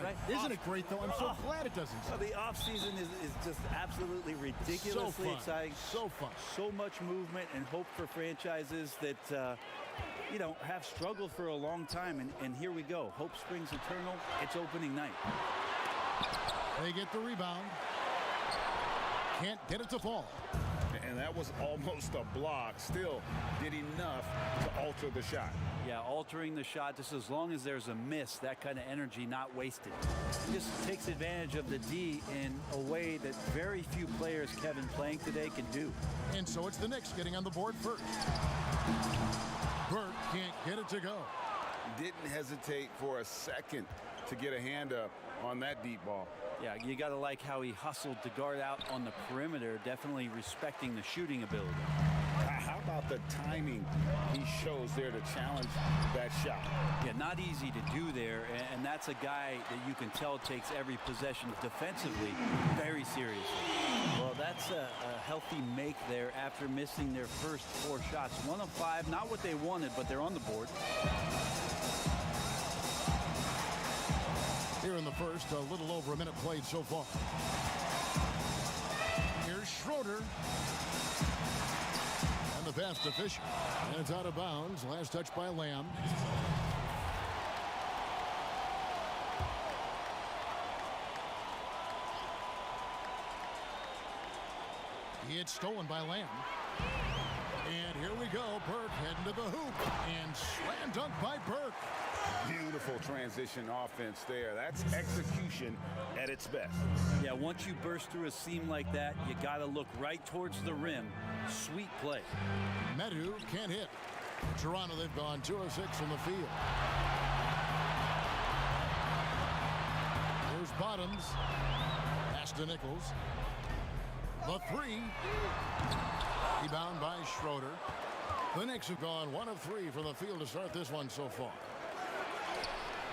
right? Isn't it great, though? I'm so glad it doesn't. Well, the offseason is just absolutely ridiculously exciting. So fun. So much movement and hope for franchises that, have struggled for a long time. And here we go. Hope springs eternal. It's opening night. They get the rebound. Can't get it to fall. And that was almost a block. Still did enough to alter the shot. Yeah, altering the shot just as long as there's a miss, that kind of energy not wasted. He just takes advantage of the D in a way that very few players, Kevin, playing today can do. And so it's the Knicks getting on the board first. Burke can't get it to go. Didn't hesitate for a second to get a hand up on that deep ball. Yeah, you got to like how he hustled to guard out on the perimeter, definitely respecting the shooting ability. How about the timing he shows there to challenge that shot? Yeah, not easy to do there, and that's a guy that you can tell takes every possession defensively very seriously. Well, that's a healthy make there after missing their first 4 shots. 1 of 5, not what they wanted, but they're on the board. Here in the first, a little over a minute played so far. Here's Schroeder. And the pass to Fisher. And it's out of bounds. Last touch by Lamb. It's stolen by Lamb. And here we go. Burke heading to the hoop. And slam dunk by Burke. Beautiful transition offense there. That's execution at its best. Yeah, once you burst through a seam like that, you got to look right towards the rim. Sweet play. Medu can't hit. Toronto, they've gone 2 of 6 from the field. Here's Bottoms. Pass to Nichols. The 3. Rebound by Schroeder. The Knicks have gone 1 of 3 from the field to start this one so far.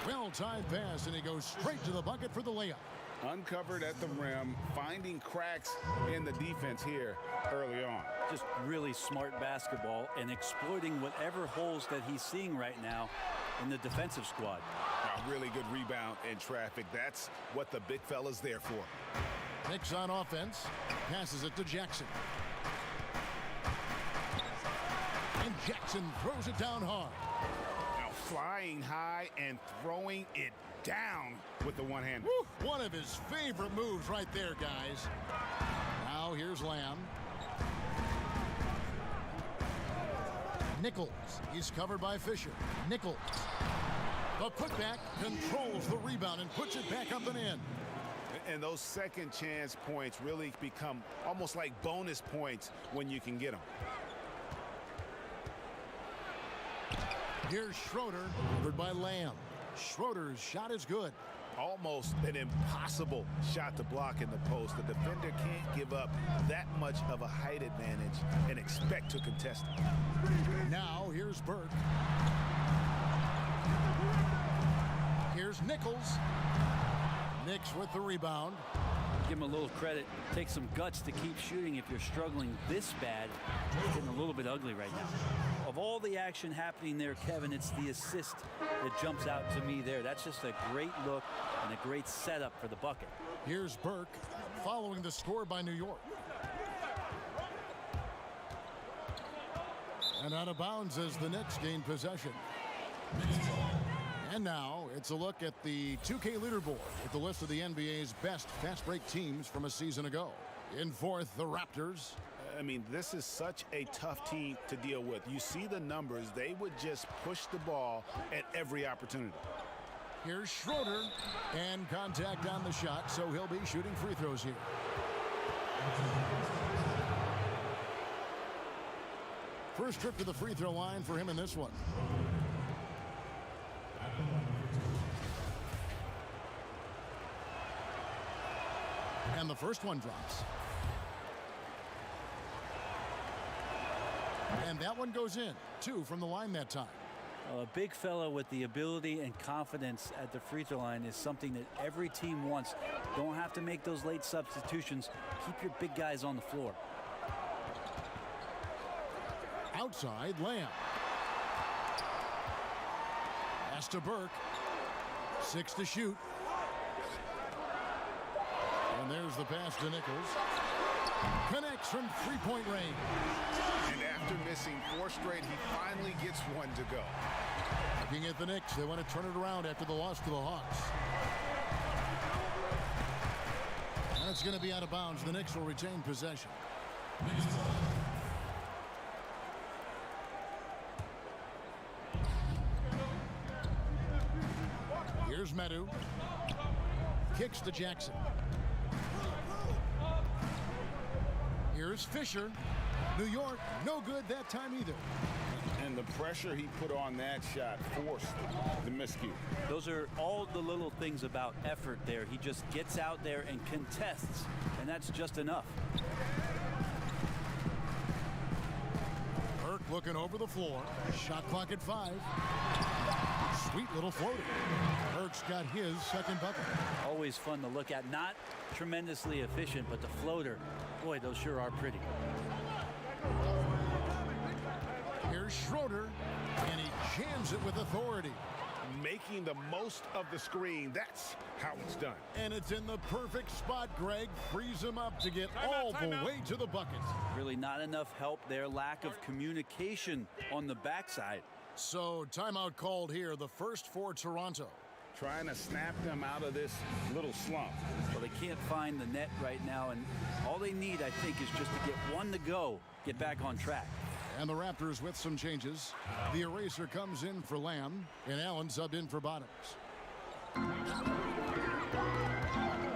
Well-timed pass, and he goes straight to the bucket for the layup. Uncovered at the rim, finding cracks in the defense here early on. Just really smart basketball and exploiting whatever holes that he's seeing right now in the defensive squad. A really good rebound in traffic. That's what the big fella's there for. Knicks on offense. Passes it to Jackson. And Jackson throws it down hard. Now flying high and throwing it down with the one hand. One of his favorite moves right there, guys. Now here's Lamb. Nichols. He's covered by Fisher. Nichols. The putback controls the rebound and puts it back up and in. And those second chance points really become almost like bonus points when you can get them. Here's Schroeder, covered by Lamb. Schroeder's shot is good. Almost an impossible shot to block in the post. The defender can't give up that much of a height advantage and expect to contest it. Now here's Burke. Here's Nichols. Knicks with the rebound. Give him a little credit. Take some guts to keep shooting if you're struggling this bad. It's getting a little bit ugly right now. Of all the action happening there, Kevin, it's the assist that jumps out to me there. That's just a great look and a great setup for the bucket. Here's Burke following the score by New York. And out of bounds as the Knicks gain possession. And now it's a look at the 2K leaderboard with the list of the NBA's best fast break teams from a season ago. In fourth, the Raptors. I mean, this is such a tough team to deal with. You see the numbers. They would just push the ball at every opportunity. Here's Schroeder. And contact on the shot, so he'll be shooting free throws here. First trip to the free throw line for him in this one. And the first one drops. And that one goes in. 2 from the line that time. A big fella with the ability and confidence at the free throw line is something that every team wants. Don't have to make those late substitutions. Keep your big guys on the floor. Outside, Lamb. Pass to Burke. 6 to shoot. And there's the pass to Nichols. Connects from three-point range. And after missing 4 straight, he finally gets one to go. Looking at the Knicks, they want to turn it around after the loss to the Hawks. And it's going to be out of bounds. The Knicks will retain possession. Here's Medu. Kicks to Jackson. Here's Fisher. New York, no good that time either. And the pressure he put on that shot forced the miscue. Those are all the little things about effort there. He just gets out there and contests, and that's just enough. Burke looking over the floor. Shot clock at 5. Sweet little floater. Burke's got his second bucket. Always fun to look at. Not tremendously efficient, but the floater, boy, those sure are pretty. Here's Schroeder, and he jams it with authority. Making the most of the screen. That's how it's done. And it's in the perfect spot, Greg. Frees him up to get all the way to the bucket. Really not enough help there. Lack of communication on the backside. So timeout called here, the first for Toronto. Trying to snap them out of this little slump. Well, they can't find the net right now, and all they need, I think, is just to get one to go, get back on track. And the Raptors with some changes. The eraser comes in for Lamb, and Allen subbed in for Bottoms.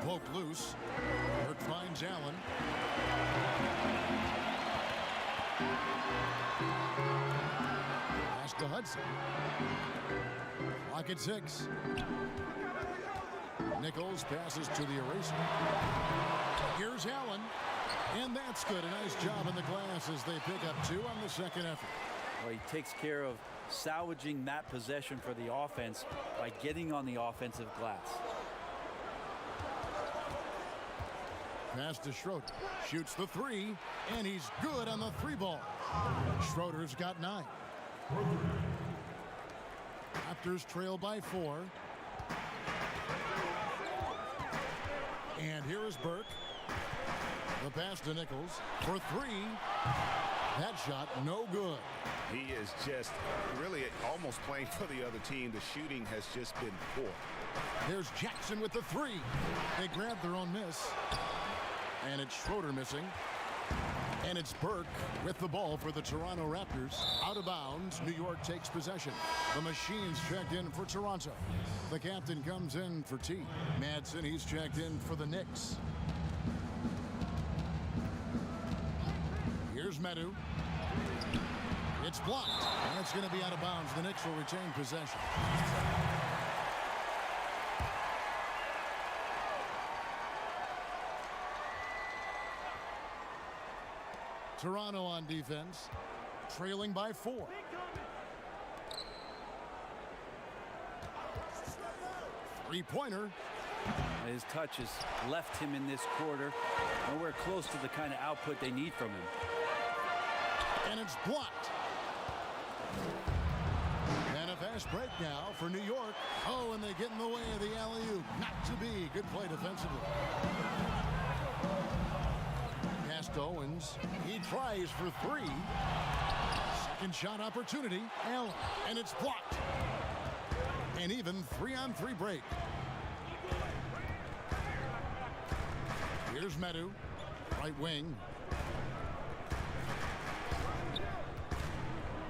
Poke loose. Burke finds Allen. Pass to Hudson. Clock at 6. Nichols passes to the eraser. Here's Allen. And that's good. A nice job in the glass as they pick up 2 on the second effort. Well, he takes care of salvaging that possession for the offense by getting on the offensive glass. Pass to Schroeder. Shoots the 3, and he's good on the 3 ball. Schroeder's got 9. Raptors trail by 4. And here is Burke. The pass to Nichols for 3. That shot no good. He is just really almost playing for the other team. The shooting has just been poor. There's Jackson with the 3. They grab their own miss. And it's Schroeder missing. And it's Burke with the ball for the Toronto Raptors. Out of bounds, New York takes possession. The Machines checked in for Toronto. The captain comes in for T. Madsen, he's checked in for the Knicks. Here's Medu. It's blocked. And it's going to be out of bounds. The Knicks will retain possession. Toronto on defense, trailing by 4. Three-pointer. His touch has left him in this quarter. Nowhere close to the kind of output they need from him. And it's blocked. And a fast break now for New York. Oh, and they get in the way of the alley-oop. Not to be. Good play defensively. Pass to Owens. He tries for 3. Second shot opportunity. Allen. And it's blocked. And even 3-on-3 break. Here's Medu. Right wing.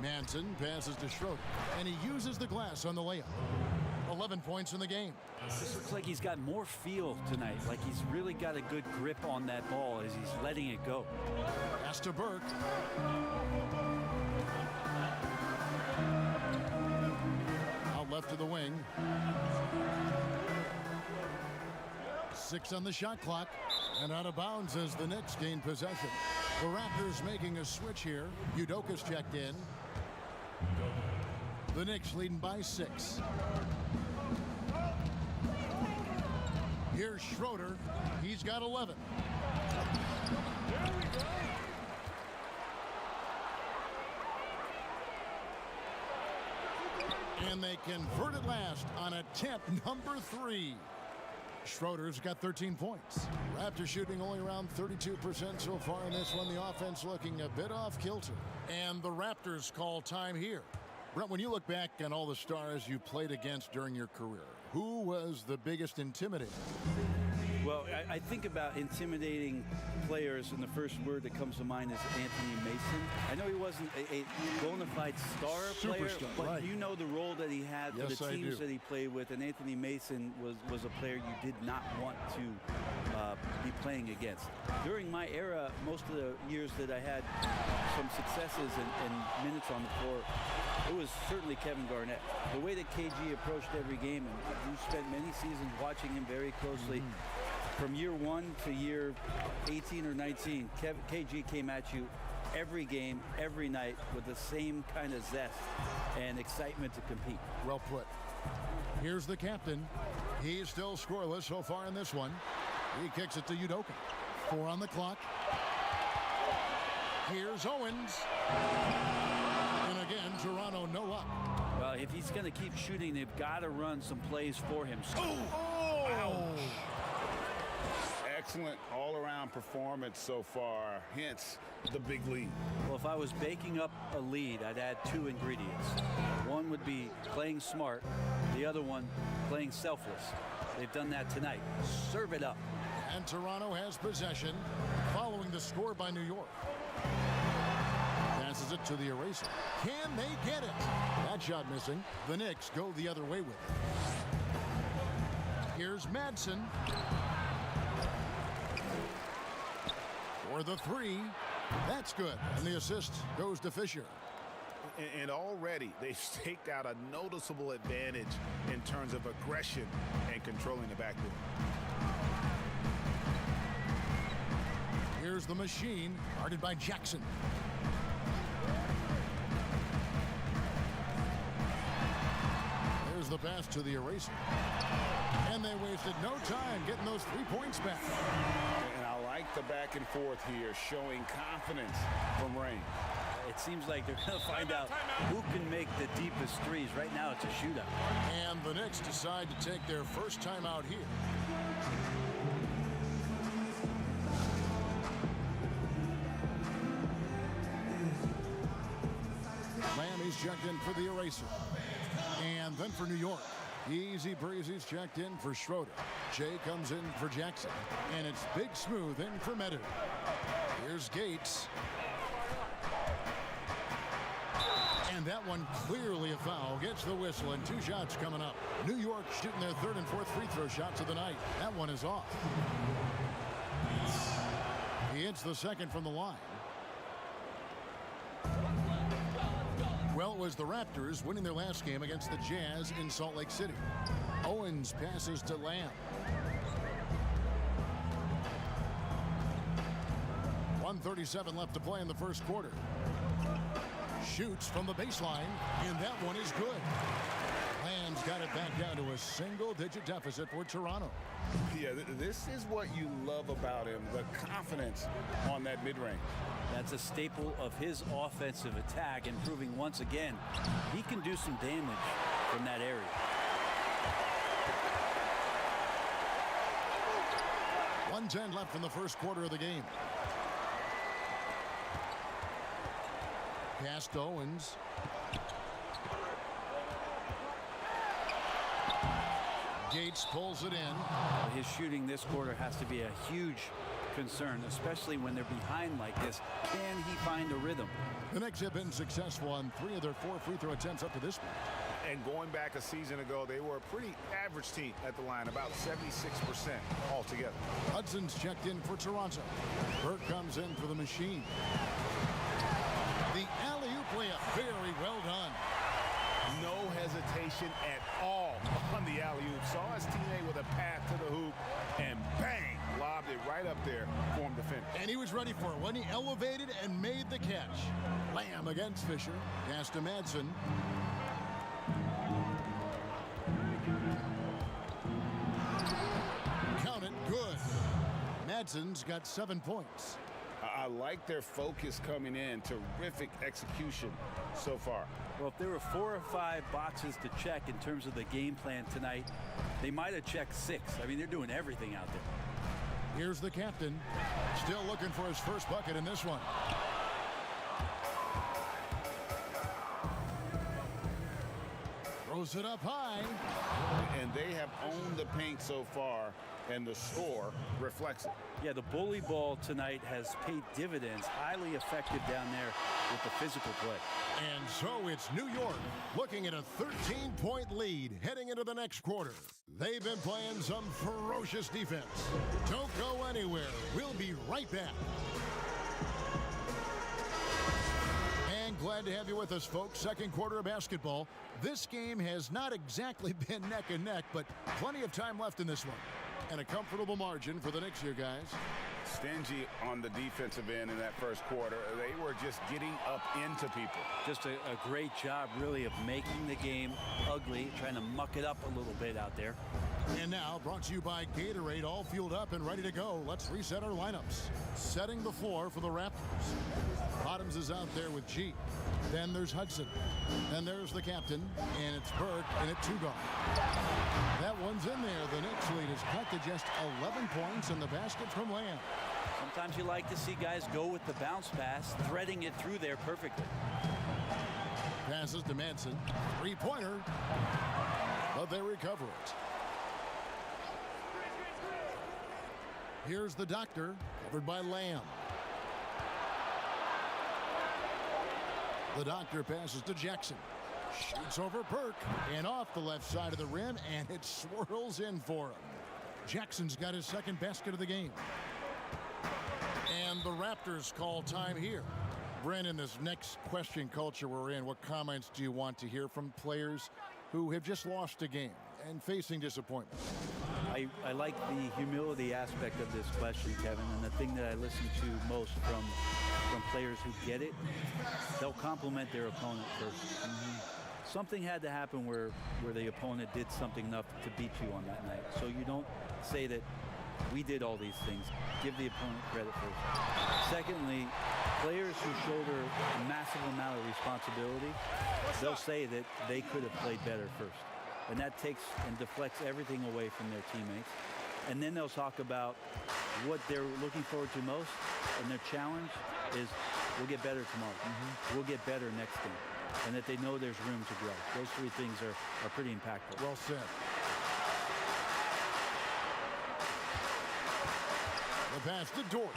Madsen passes to Schroeder, and he uses the glass on the layup. 11 points in the game. This looks like he's got more feel tonight, like he's really got a good grip on that ball as he's letting it go. Pass to Burke. Out left to the wing. 6 on the shot clock, and out of bounds as the Knicks gain possession. The Raptors making a switch here. Udoka's checked in. The Knicks leading by 6. Here's Schroeder. He's got 11. And they convert at last on attempt number 3. Schroeder's got 13 points. Raptors shooting only around 32% so far in this one. The offense looking a bit off kilter. And the Raptors call time here. Brent, when you look back on all the stars you played against during your career, who was the biggest intimidator? Well, I think about intimidating players, and the first word that comes to mind is Anthony Mason. I know he wasn't a bona fide star player, Superstar, but right. you know the role that he had for Yes, the I teams do. that he played with, and Anthony Mason was a player you did not want to be playing against. During my era, most of the years that I had some successes and minutes on the floor, it was certainly Kevin Garnett. The way that KG approached every game, and you spent many seasons watching him very closely. From year 1 to year 18 or 19, KG came at you every game, every night with the same kind of zest and excitement to compete. Well put. Here's the captain. He's still scoreless so far in this one. He kicks it to Udoka. 4 on the clock. Here's Owens. And again, Toronto no up. Well, if he's going to keep shooting, they've got to run some plays for him. Ouch. Excellent all-around performance so far, hence the big lead. Well, if I was baking up a lead, I'd add 2 ingredients. One would be playing smart. The other one, playing selfless. They've done that tonight. Serve it up. And Toronto has possession following the score by New York. Passes it to the eraser. Can they get it? That shot missing. The Knicks go the other way with it. Here's Madsen. For the 3. That's good. And the assist goes to Fisher. And already they've staked out a noticeable advantage in terms of aggression and controlling the backcourt. Here's the machine, guarded by Jackson. There's the pass to the eraser. And they wasted no time getting those 3 points back. And I like the back and forth here, showing confidence from Rain. It seems like they're going to find out who can make the deepest threes. Right now, it's a shootout. And the Knicks decide to take their first time out here. Lammy's checked in for the eraser. And then for New York, Easy Breezy's checked in for Schroeder. Jay comes in for Jackson. And it's Big Smooth in for Meadow. Here's Gates. And that one clearly a foul. Gets the whistle, and 2 shots coming up. New York shooting their 3rd and 4th free throw shots of the night. That one is off. He hits the 2nd from the line. Well, it was the Raptors winning their last game against the Jazz in Salt Lake City. Owens passes to Lamb. 1:37 left to play in the first quarter. Shoots from the baseline, and that one is good. Lamb's got it back down to a single-digit deficit for Toronto. Yeah, this is what you love about him, the confidence on that mid-range. That's a staple of his offensive attack, and proving once again he can do some damage from that area. .110 left in the first quarter of the game. Pass to Owens. Gates pulls it in. His shooting this quarter has to be a huge concern, especially when they're behind like this. Can he find a rhythm? The Knicks have been successful on 3 of their 4 free throw attempts up to this point. And going back a season ago, they were a pretty average team at the line, about 76% altogether. Hudson's checked in for Toronto. Burke comes in for the machine. The alley-oop layup, very well done. No hesitation at all on the alley-oop. Saw his teammate with a path to the hoop, and bang, lobbed it right up there for him to finish. And he was ready for it when he elevated and made the catch. Lamb against Fisher. Pass to Madsen. Count it, good. Madsen's got 7 points. I like their focus coming in. Terrific execution so far. Well, if there were 4 or 5 boxes to check in terms of the game plan tonight, they might have checked 6. I mean, they're doing everything out there. Here's the captain, still looking for his first bucket in this one. Throws it up high. And they have owned the paint so far, and the score reflects it. Yeah, the bully ball tonight has paid dividends. Highly effective down there with the physical play. And so it's New York looking at a 13-point lead heading into the next quarter. They've been playing some ferocious defense. Don't go anywhere. We'll be right back. And glad to have you with us, folks. Second quarter of basketball. This game has not exactly been neck and neck, but plenty of time left in this one. And a comfortable margin for the Knicks here, guys. Stingy on the defensive end in that first quarter. They were just getting up into people. Just a great job, really, of making the game ugly, trying to muck it up a little bit out there. And now, brought to you by Gatorade, all fueled up and ready to go. Let's reset our lineups. Setting the floor for the Raptors. Bottoms is out there with G. Then there's Hudson. Then there's the captain, and it's Burke, and at 2 guard. That one's in there. The Knicks lead is cut to just 11 points in the basket from Lamb. Sometimes you like to see guys go with the bounce pass, threading it through there perfectly. Passes to Manson. Three-pointer. But they recover it. Here's the doctor, covered by Lamb. The doctor passes to Jackson. Shoots over Burke and off the left side of the rim, and it swirls in for him. Jackson's got his second basket of the game. And the Raptors call time here. Brandon, this next question culture we're in, what comments do you want to hear from players who have just lost a game and facing disappointment? I like the humility aspect of this question, Kevin, and the thing that I listen to most from players who get it, they'll compliment their opponent first. Something had to happen where the opponent did something enough to beat you on that night. So you don't say that we did all these things. Give the opponent credit first. Secondly, players who shoulder a massive amount of responsibility, they'll say that they could have played better first. And that takes and deflects everything away from their teammates. And then they'll talk about what they're looking forward to most, and their challenge is we'll get better tomorrow. We'll get better next game. And that they know there's room to grow. Those 3 things are pretty impactful. Well said. The pass to Dort.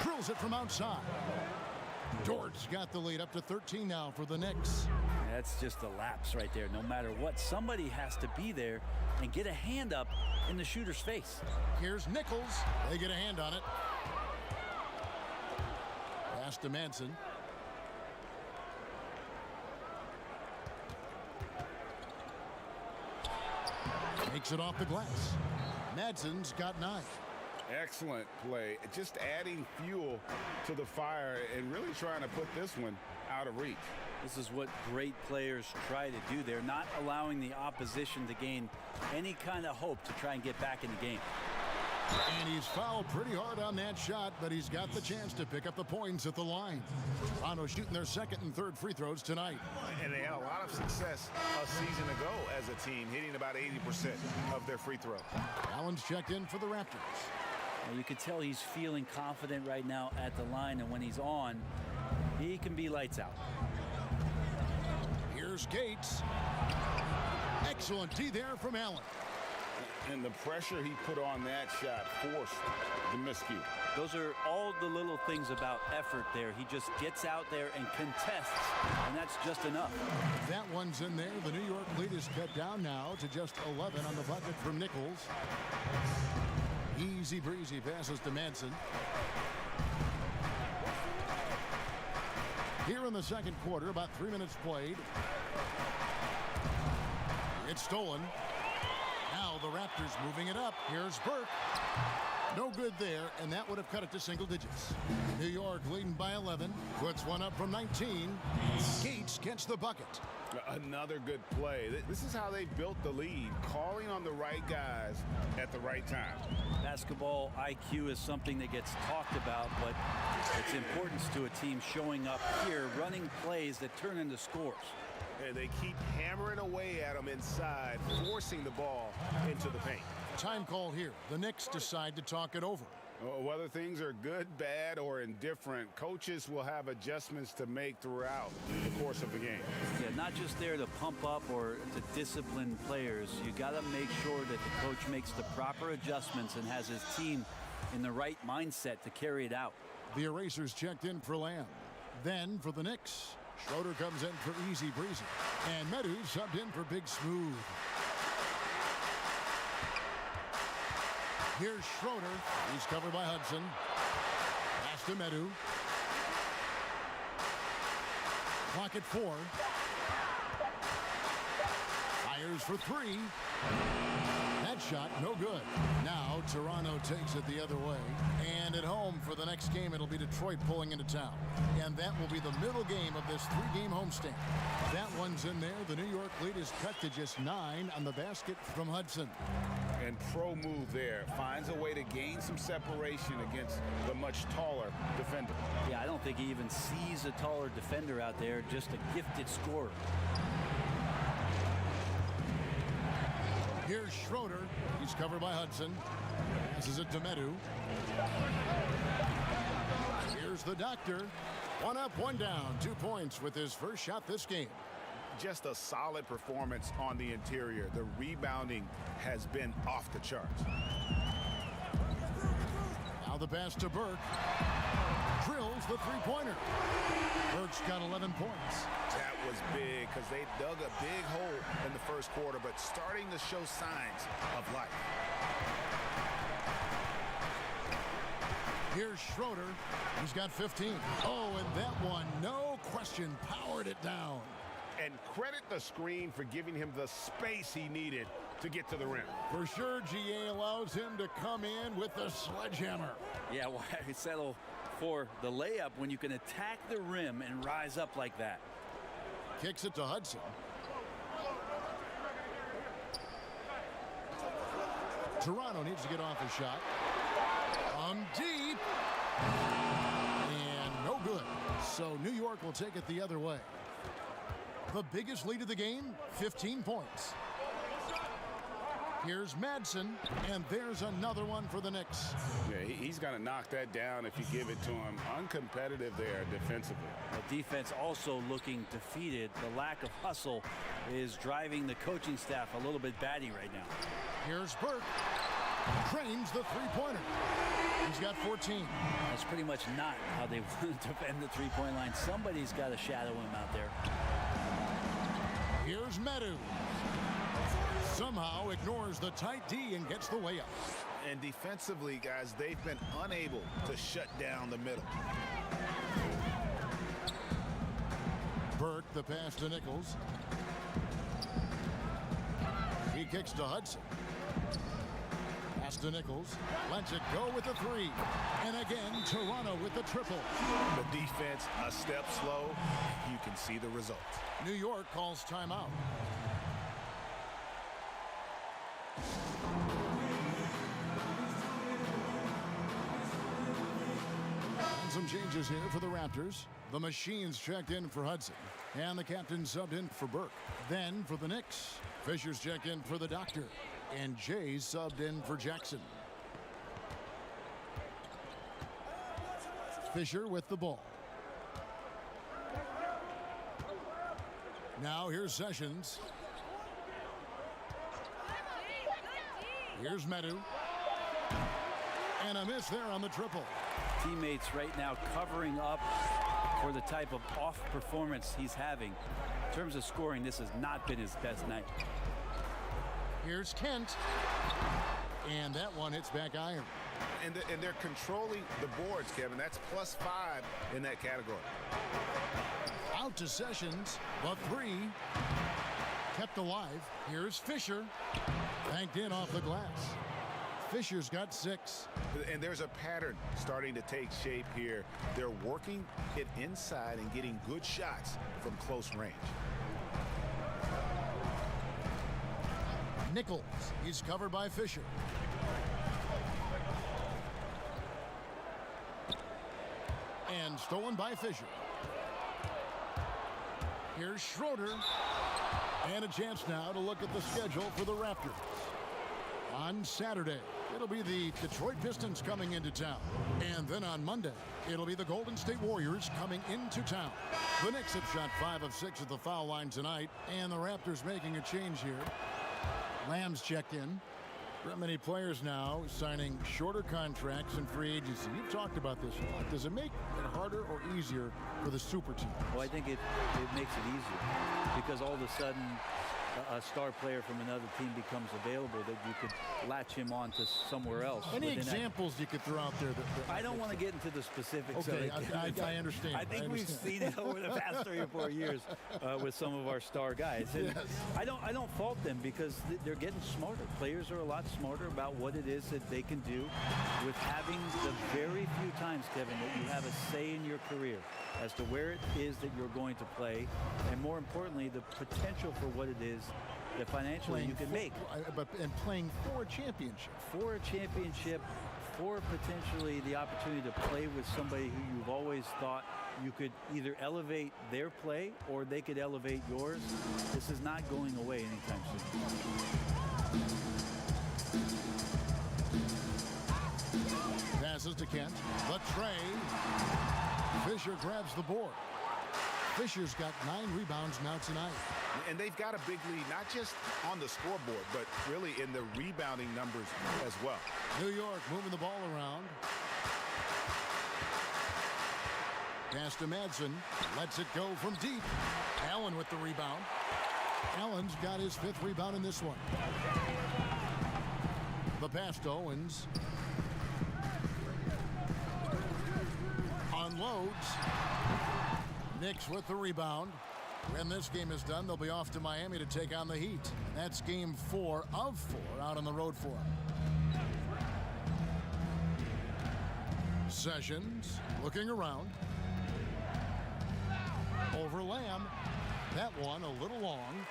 Drills it from outside. Dort's got the lead up to 13 now for the Knicks. That's just a lapse right there. No matter what, somebody has to be there and get a hand up in the shooter's face. Here's Nichols. They get a hand on it. Pass to Manson. Makes it off the glass. Madson's got 9. Excellent play. Just adding fuel to the fire and really trying to put this one out of reach. This is what great players try to do. They're not allowing the opposition to gain any kind of hope to try and get back in the game. And he's fouled pretty hard on that shot, but he's got the chance to pick up the points at the line. Toronto shooting their second and third free throws tonight. And they had a lot of success a season ago as a team, hitting about 80% of their free throws. Allen's checked in for the Raptors. Now you can tell he's feeling confident right now at the line, and when he's on, he can be lights out. Here's Gates. Excellent D there from Allen. And the pressure he put on that shot forced the miscue. Those are all the little things about effort there. He just gets out there and contests, and that's just enough. That one's in there. The New York lead is cut down now to just 11 on the bucket from Nichols. Easy breezy passes to Manson. Here in the second quarter, about 3 minutes played. It's stolen. Now the Raptors moving it up. Here's Burke. No good there, and that would have cut it to single digits. New York leading by 11. Puts one up from 19. Gates gets the bucket. Another good play. This is how they built the lead, calling on the right guys at the right time. Basketball IQ is something that gets talked about, but its importance to a team showing up here, running plays that turn into scores. And they keep hammering away at them inside, forcing the ball into the paint. Time call here. The Knicks decide to talk it over. Whether things are good, bad, or indifferent, coaches will have adjustments to make throughout the course of the game. Yeah, not just there to pump up or to discipline players. You got to make sure that the coach makes the proper adjustments and has his team in the right mindset to carry it out. The erasers checked in for Lamb. Then for the Knicks, Schroeder comes in for easy breezy. And Medu subbed in for Big Smooth. Here's Schroeder. He's covered by Hudson. Pass to Medu. Clock at 4. Fires for 3. That shot, no good. Now Toronto takes it the other way. And at home for the next game, it'll be Detroit pulling into town. And that will be the middle game of this 3-game homestand. That one's in there. The New York lead is cut to just 9 on the basket from Hudson. And pro move there. Finds a way to gain some separation against the much taller defender. Yeah, I don't think he even sees a taller defender out there, just a gifted scorer. Here's Schroeder. He's covered by Hudson. Passes it to Medu. Here's the doctor. 1 up, 1 down. 2 points with his first shot this game. Just a solid performance on the interior. The rebounding has been off the charts. Now the pass to Burke. Drills the three-pointer. Burke's got 11 points. That was big because they dug a big hole in the first quarter, but starting to show signs of life. Here's Schroeder. He's got 15. Oh, and that one, no question, powered it down. And credit the screen for giving him the space he needed to get to the rim. For sure, GA allows him to come in with the sledgehammer. Yeah, why settle for the layup when you can attack the rim and rise up like that? Kicks it to Hudson. Toronto needs to get off a shot. Deep. And no good. So New York will take it the other way. The biggest lead of the game, 15 points. Here's Madsen, and there's another one for the Knicks. Yeah, he's going to knock that down if you give it to him. Uncompetitive there defensively. The defense also looking defeated. The lack of hustle is driving the coaching staff a little bit batty right now. Here's Burke. Trains the three-pointer. He's got 14. That's pretty much not how they want to defend the three-point line. Somebody's got to shadow him out there. Here's Medu. Somehow ignores the tight D and gets the layup. And defensively, guys, they've been unable to shut down the middle. Burke, the pass to Nichols. He kicks to Hudson. Pass to Nichols. Lets it go with the 3. And again, Toronto with the triple. The defense a step slow. You can see the results. New York calls timeout. Some changes here for the Raptors. The Machines checked in for Hudson. And the captain subbed in for Burke. Then for the Knicks, Fisher's checked in for the doctor. And Jay's subbed in for Jackson. Fisher with the ball. Now here's Sessions. Here's Medu. And a miss there on the triple. Teammates right now covering up for the type of off performance he's having. In terms of scoring, this has not been his best night. Here's Kent. And that one hits back iron. And they're controlling the boards, Kevin. That's +5 in that category. Out to Sessions. The 3. Kept alive. Here's Fisher. Banked in off the glass. Fisher's got 6. And there's a pattern starting to take shape here. They're working it inside and getting good shots from close range. Nichols, he's covered by Fisher. And stolen by Fisher. Here's Schroeder. And a chance now to look at the schedule for the Raptors. On Saturday, it'll be the Detroit Pistons coming into town. And then on Monday, it'll be the Golden State Warriors coming into town. The Knicks have shot 5 of 6 at the foul line tonight. And the Raptors making a change here. Lamb's checked in. Many players now signing shorter contracts in free agency. You've talked about this a lot. Does it make it harder or easier for the super teams? Well, I think it makes it easier because all of a sudden a star player from another team becomes available that you could latch him on to somewhere else. Any examples you could throw out there? I don't want to get into the specifics. Okay, I understand. I think we've seen it over the past 3 or 4 years with some of our star guys. And yes. I don't fault them because they're getting smarter. Players are a lot smarter about what it is that they can do with having the very few times, Kevin, that you have a say in your career as to where it is that you're going to play, and more importantly, the potential for what it is that financially you can make. And playing for a championship. For a championship, for potentially the opportunity to play with somebody who you've always thought you could either elevate their play or they could elevate yours. This is not going away anytime soon. Passes to Kent. The tray. Fisher grabs the board. Fisher's got 9 rebounds now tonight. And they've got a big lead, not just on the scoreboard, but really in the rebounding numbers as well. New York moving the ball around. Pass to Madsen. Lets it go from deep. Allen with the rebound. Allen's got his 5th rebound in this one. The pass to Owens. Unloads. Knicks with the rebound. When this game is done, they'll be off to Miami to take on the Heat. That's game 4 of 4 out on the road for them. Sessions looking around. Over Lamb. That one a little long.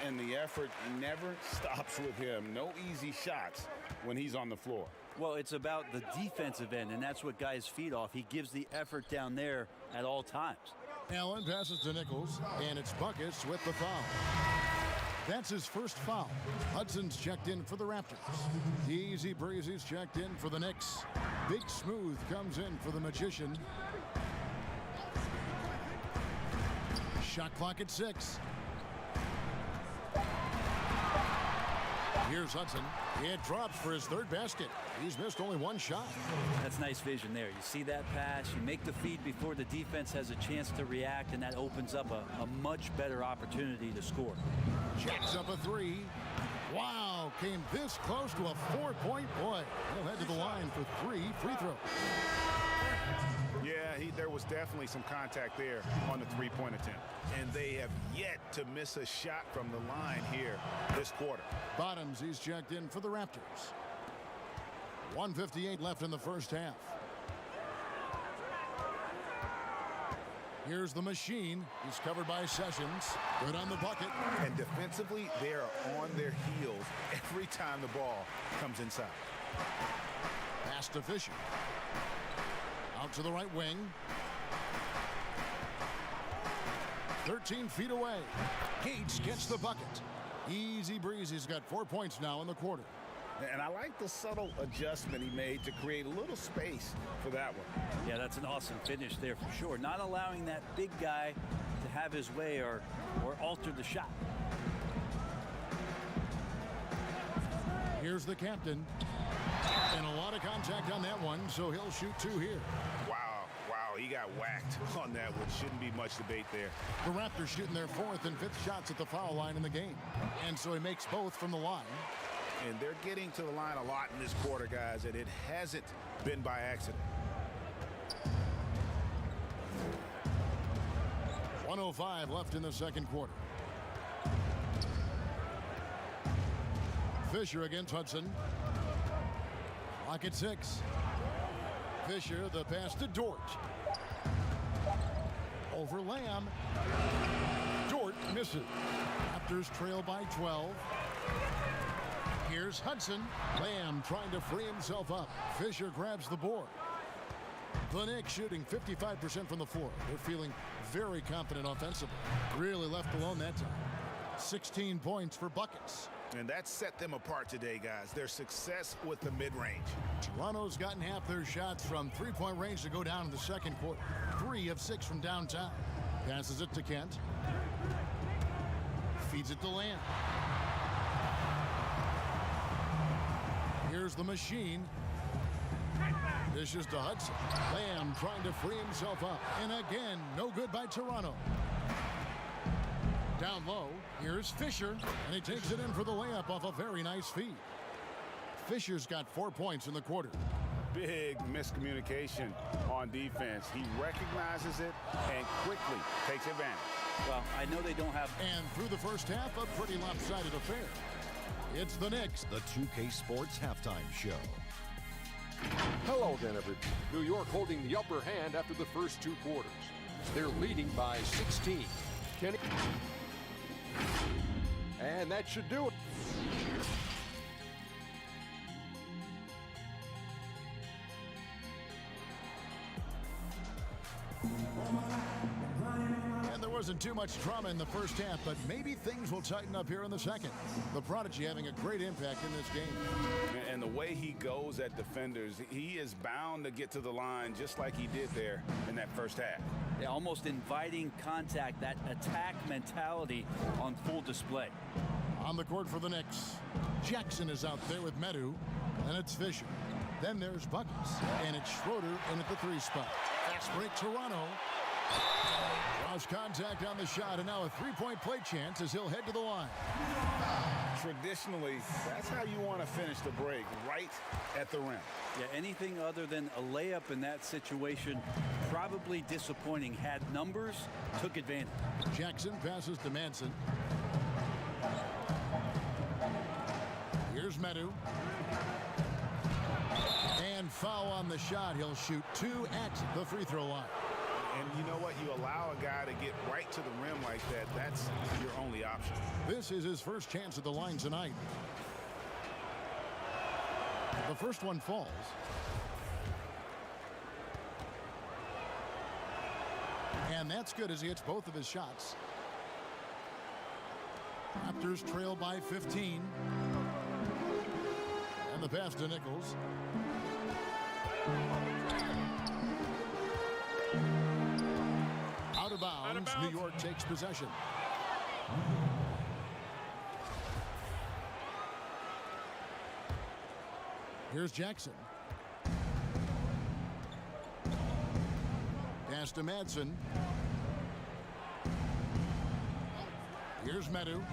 And the effort never stops with him. No easy shots when he's on the floor. Well, it's about the defensive end, and that's what guys feed off. He gives the effort down there at all times. Allen passes to Nichols, and it's Buckets with the foul. That's his first foul. Hudson's checked in for the Raptors. Easy Breezy's checked in for the Knicks. Big Smooth comes in for the Magician. Shot clock at 6. Here's Hudson. It drops for his 3rd basket. He's missed only 1 shot. That's nice vision there. You see that pass, you make the feed before the defense has a chance to react, and that opens up a much better opportunity to score. Jacks up a 3. Wow, came this close to a 4-point boy. He'll head to the line for 3 free throws. Yeah, there was definitely some contact there on the 3-point attempt. And they have yet to miss a shot from the line here this quarter. Bottoms, he's checked in for the Raptors. 1:58 left in the first half. Here's the machine. He's covered by Sessions. Good on the bucket. And defensively, they are on their heels every time the ball comes inside. Pass to Fisher. Out to the right wing. 13 feet away. Gates gets the bucket. Easy breeze. He's got 4 points now in the quarter. And I like the subtle adjustment he made to create a little space for that one. Yeah, that's an awesome finish there for sure. Not allowing that big guy to have his way or alter the shot. Here's the captain. And a lot of contact on that one, so he'll shoot 2 here. Wow, he got whacked on that one. Shouldn't be much debate there. The Raptors shooting their 4th and 5th shots at the foul line in the game. And so he makes both from the line. And they're getting to the line a lot in this quarter, guys, and it hasn't been by accident. 1:05 left in the second quarter. Fisher against Hudson. Clock at 6. Fisher, the pass to Dort. Over Lamb. Dort misses. Raptors trail by 12. Here's Hudson. Lamb trying to free himself up. Fisher grabs the board. The Knicks shooting 55% from the floor. They're feeling very confident offensively. Really left alone that time. 16 points for buckets. And that set them apart today, guys. Their success with the mid-range. Toronto's gotten half their shots from three-point range to go down in the second quarter. 3 of 6 from downtown. Passes it to Kent. Feeds it to Lamb. Here's the machine. Dishes to Hudson. Lamb trying to free himself up. And again, no good by Toronto. Down low, here's Fisher, and he takes it in for the layup off a very nice feed. Fisher's got 4 points in the quarter. Big miscommunication on defense. He recognizes it and quickly takes advantage. Well, I know they don't have... And through the first half, a pretty lopsided affair. It's the Knicks. The 2K Sports Halftime Show. Hello again, everybody. New York holding the upper hand after the first 2 quarters. They're leading by 16. Kenny. And that should do it. And there wasn't too much drama in the first half, but maybe things will tighten up here in the second. The Prodigy having a great impact in this game. And the way he goes at defenders, he is bound to get to the line just like he did there in that first half. Yeah, almost inviting contact, that attack mentality on full display. On the court for the Knicks, Jackson is out there with Medu, and it's Fisher. Then there's Buckets, and it's Schroeder in at the 3 spot. Fast break Toronto. Draws contact on the shot, and now a 3-point play chance as he'll head to the line. Traditionally, that's how you want to finish the break, right at the rim. Yeah, anything other than a layup in that situation, probably disappointing. Had numbers, took advantage. Jackson passes to Manson. Here's Medu. And foul on the shot. He'll shoot 2 at the free throw line. And you know what? You allow a guy to get right to the rim like that. That's your only option. This is his first chance at the line tonight. The first one falls. And that's good as he hits both of his shots. Raptors trail by 15. And the pass to Nichols. Out of bounds. New York takes possession. Here's Jackson. Pass to Madsen. Here's Medu.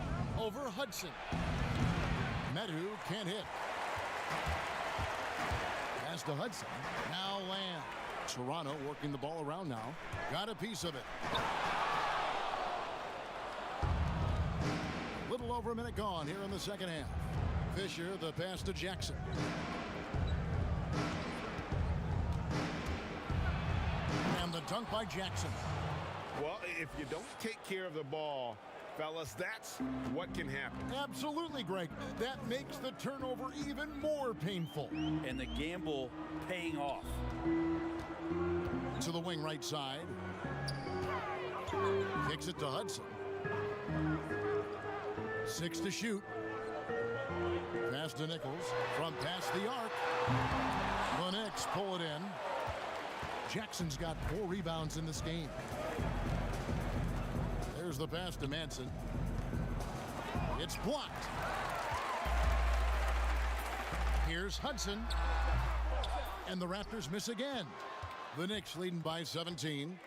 Over Hudson. Medu can't hit. Pass to Hudson. Now Lamb. Toronto working the ball around now. Got a piece of it. A little over a minute gone here in the second half. Fisher, the pass to Jackson. And the dunk by Jackson. Well, if you don't take care of the ball, fellas, that's what can happen. Absolutely, Greg. That makes the turnover even more painful. And the gamble paying off. To the wing right side. Kicks it to Hudson. 6 to shoot. Pass to Nichols. From past the arc. The Knicks pull it in. Jackson's got 4 rebounds in this game. There's the pass to Manson. It's blocked. Here's Hudson. And the Raptors miss again. The Knicks leading by 17.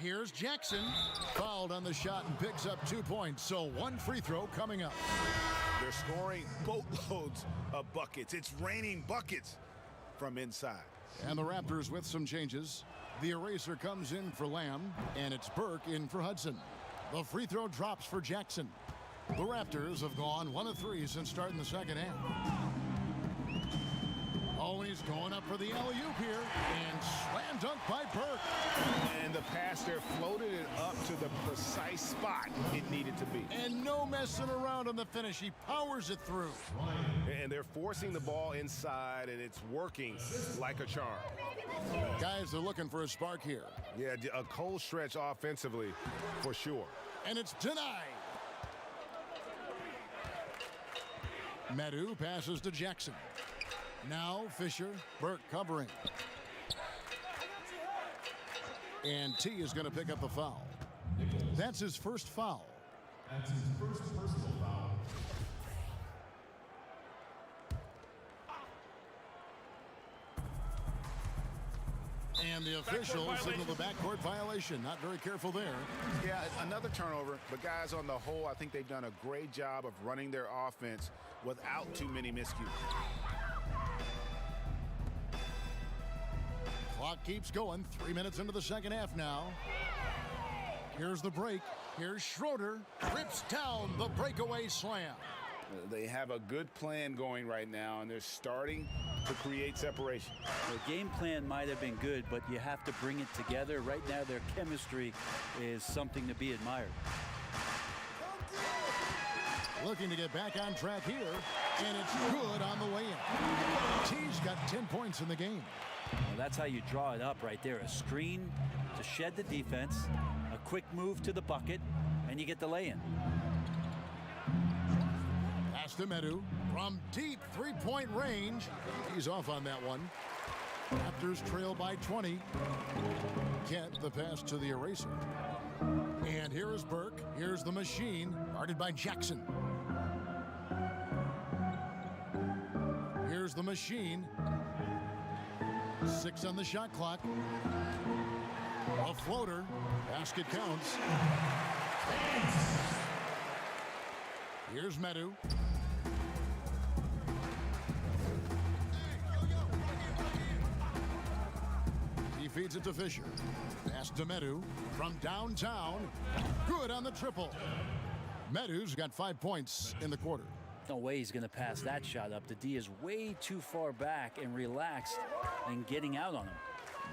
Here's Jackson. Fouled on the shot and picks up 2 points. So 1 free throw coming up. They're scoring boatloads of buckets. It's raining buckets from inside. And the Raptors with some changes. The eraser comes in for Lamb, and it's Burke in for Hudson. The free throw drops for Jackson. The Raptors have gone 1 of 3 since starting the second half. Oh, and he's going up for the alley-oop here. And slam dunk by Burke. And the pass there floated it up to the precise spot it needed to be. And no messing around on the finish. He powers it through. And they're forcing the ball inside, and it's working like a charm. Guys are looking for a spark here. Yeah, a cold stretch offensively for sure. And it's denied. Medu passes to Jackson. Now Fisher, Burke covering. And T is going to pick up the foul. That's his first foul. That's his first personal foul. And the official signaled the backcourt violation. Not very careful there. Yeah, another turnover, but guys, on the whole, I think they've done a great job of running their offense without too many miscues. Clock keeps going. 3 minutes into the second half now. Here's the break. Here's Schroeder. Rips down the breakaway slam. They have a good plan going right now, and they're starting to create separation. The game plan might have been good, but you have to bring it together. Right now, their chemistry is something to be admired. Looking to get back on track here, and it's good on the way in. T's got 10 points in the game. Well, that's how you draw it up right there. A screen to shed the defense, a quick move to the bucket, and you get the lay-in. Pass to Medu from deep three-point range. He's off on that one. Raptors trail by 20. Kent the pass to the eraser. And here is Burke. Here's the machine, guarded by Jackson. Here's the machine. 6 on the shot clock. A floater. Basket counts. Here's Medu. He feeds it to Fisher. Pass to Medu from downtown. Good on the triple. Medu's got 5 points in the quarter. No way he's going to pass that shot up. The D is way too far back and relaxed and getting out on him.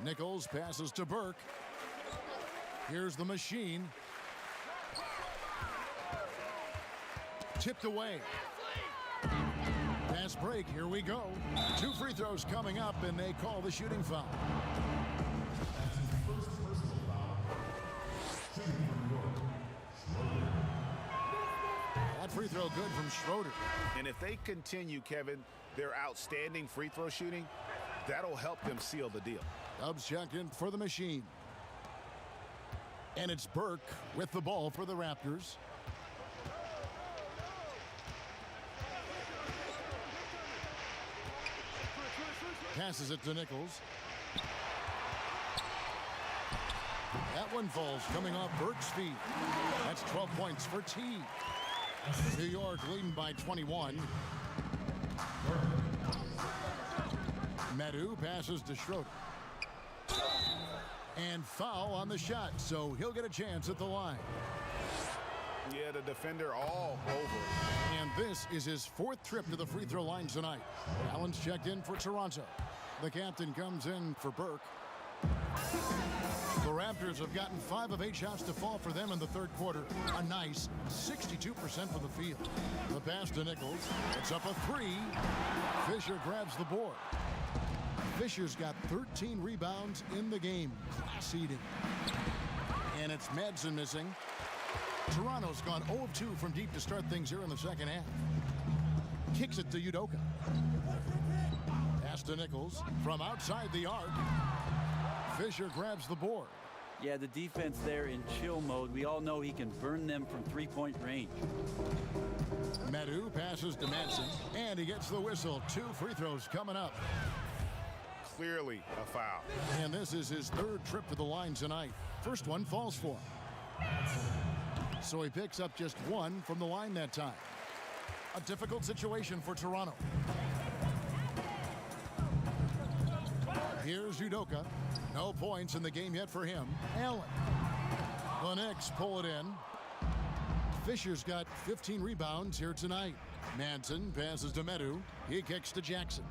Nichols passes to Burke. Here's the machine. Tipped away. Fast break. Here we go. 2 free throws coming up, and they call the shooting foul. That's his first personal foul. Shooting for New York. Schroeder. That free throw good from Schroeder. And if they continue, Kevin, their outstanding free throw shooting, that'll help them seal the deal. Dubs checked in for the machine. And it's Burke with the ball for the Raptors. Passes it to Nichols. That one falls coming off Burke's feet. That's 12 points for T. New York leading by 21. Medu passes to Schroeder. And foul on the shot, so he'll get a chance at the line. Yeah, the defender all over it. And this is his 4th trip to the free throw line tonight. Allen's checked in for Toronto. The captain comes in for Burke. The Raptors have gotten 5 of 8 shots to fall for them in the third quarter. A nice 62% from the field. The pass to Nichols. It's up a 3. Fisher grabs the board. Fisher's got 13 rebounds in the game. Class eating. And it's Madsen missing. Toronto's gone 0 of 2 from deep to start things here in the second half. Kicks it to Udoka. Pass to Nichols from outside the arc. Fisher grabs the board. Yeah, the defense there in chill mode. We all know he can burn them from three-point range. Medu passes to Madsen, and he gets the whistle. 2 free throws coming up. Clearly a foul. And this is his 3rd trip to the line tonight. First one falls for him. So he picks up just 1 from the line that time. A difficult situation for Toronto. Here's Udoka. No points in the game yet for him. Allen. The Knicks pull it in. Fisher's got 15 rebounds here tonight. Madsen passes to Medu. He kicks to Jackson.